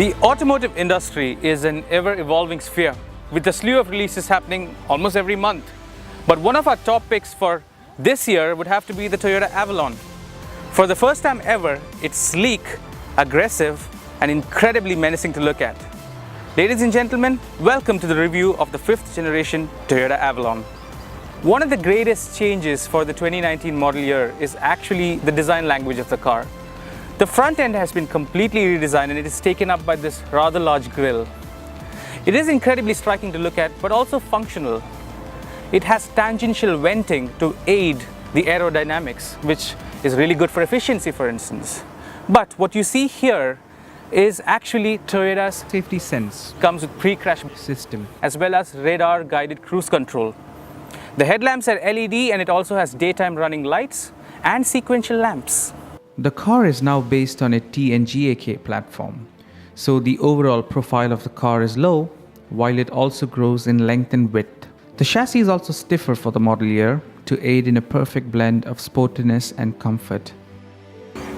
The automotive industry is an ever-evolving sphere, with a slew of releases happening almost every month. But one of our top picks for this year would have to be the Toyota Avalon. For the first time ever, it's sleek, aggressive, and incredibly menacing to look at. Ladies and gentlemen, welcome to the review of the 5th generation Toyota Avalon. One of the greatest changes for the 2019 model year is actually the design language of the car. The front end has been completely redesigned and it is taken up by this rather large grille. It is incredibly striking to look at, but also functional. It has tangential venting to aid the aerodynamics, which is really good for efficiency, for instance. But what you see here is actually Toyota's safety sense. Comes with pre-crash system as well as radar guided cruise control. The headlamps are LED and it also has daytime running lights and sequential lamps. The car is now based on a TNGA platform, so the overall profile of the car is low, while it also grows in length and width. The chassis is also stiffer for the model year to aid in a perfect blend of sportiness and comfort.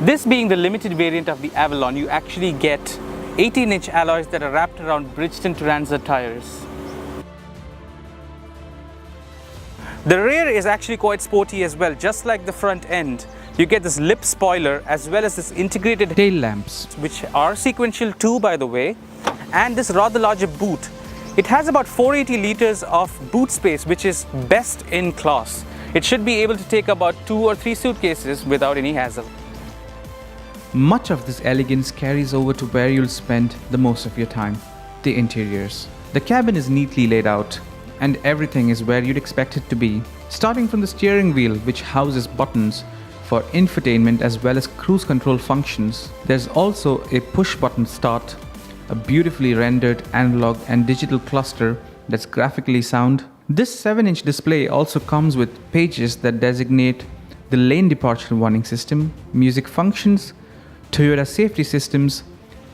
This being the limited variant of the Avalon, you actually get 18-inch alloys that are wrapped around Bridgestone Turanza tires. The rear is actually quite sporty as well, just like the front end. You get this lip spoiler as well as this integrated tail lamps, which are sequential too, by the way, and this rather larger boot. It has about 480 liters of boot space, which is best in class. It should be able to take about 2 or 3 suitcases without any hassle. Much of this elegance carries over to where you'll spend the most of your time, the interiors. The cabin is neatly laid out, and everything is where you'd expect it to be, starting from the steering wheel, which houses buttons for infotainment as well as cruise control functions. There's also a push-button start, a beautifully rendered analog and digital cluster that's graphically sound. This 7-inch display also comes with pages that designate the lane departure warning system, music functions, Toyota safety systems,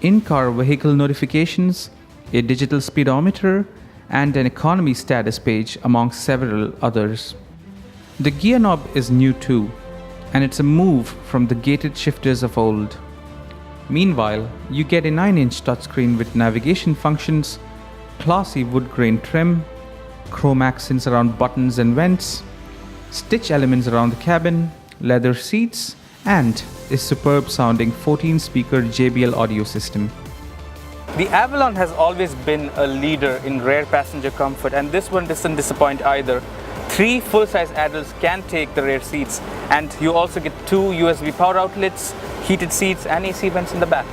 in-car vehicle notifications, a digital speedometer, and an economy status page among several others. The gear knob is new too, and it's a move from the gated shifters of old. Meanwhile, you get a 9-inch touchscreen with navigation functions, classy wood grain trim, chrome accents around buttons and vents, stitch elements around the cabin, leather seats, and a superb sounding 14-speaker JBL audio system. The Avalon has always been a leader in rear passenger comfort, and this one doesn't disappoint either. 3 full-size adults can take the rear seats, and you also get 2 USB power outlets, heated seats and AC vents in the back.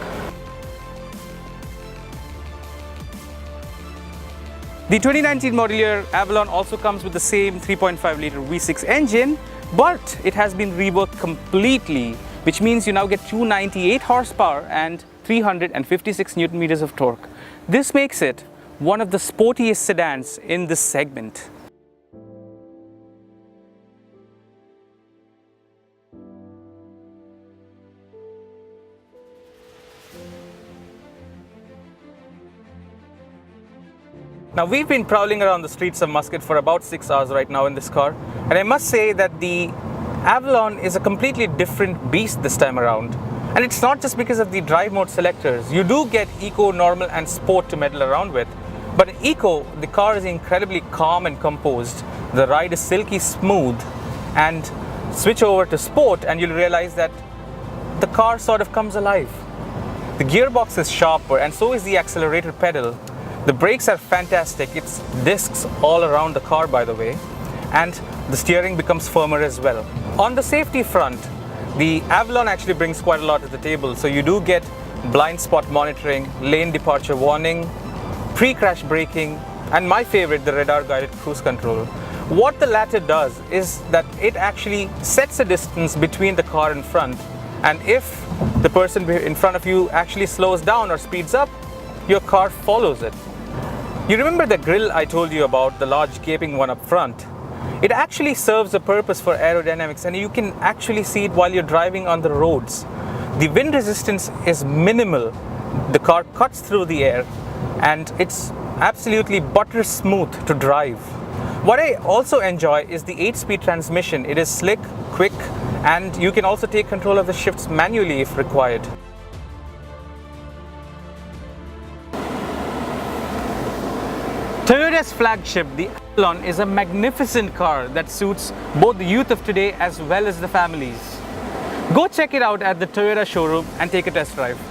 The 2019 model year Avalon also comes with the same 3.5-litre V6 engine, but it has been reworked completely, which means you now get 298 horsepower and 356 Newton meters of torque. This makes it one of the sportiest sedans in this segment. Now, we've been prowling around the streets of Muscat for about 6 hours right now in this car, and I must say that the Avalon is a completely different beast this time around. And it's not just because of the drive mode selectors. You do get Eco, Normal and Sport to meddle around with. But in Eco, the car is incredibly calm and composed. The ride is silky smooth, and switch over to Sport and you'll realize that the car sort of comes alive. The gearbox is sharper and so is the accelerator pedal. The brakes are fantastic. It's discs all around the car, by the way, and the steering becomes firmer as well. On the safety front, the Avalon actually brings quite a lot to the table. So you do get blind spot monitoring, lane departure warning, pre-crash braking, and my favorite, the radar guided cruise control. What the latter does is that it actually sets a distance between the car in front, and if the person in front of you actually slows down or speeds up, your car follows it. You remember the grille I told you about, the large gaping one up front? It actually serves a purpose for aerodynamics, and you can actually see it while you're driving on the roads. The wind resistance is minimal. The car cuts through the air and it's absolutely butter smooth to drive. What I also enjoy is the 8-speed transmission. It is slick, quick, and you can also take control of the shifts manually if required. Toyota's flagship, the Avalon, is a magnificent car that suits both the youth of today as well as the families. Go check it out at the Toyota showroom and take a test drive.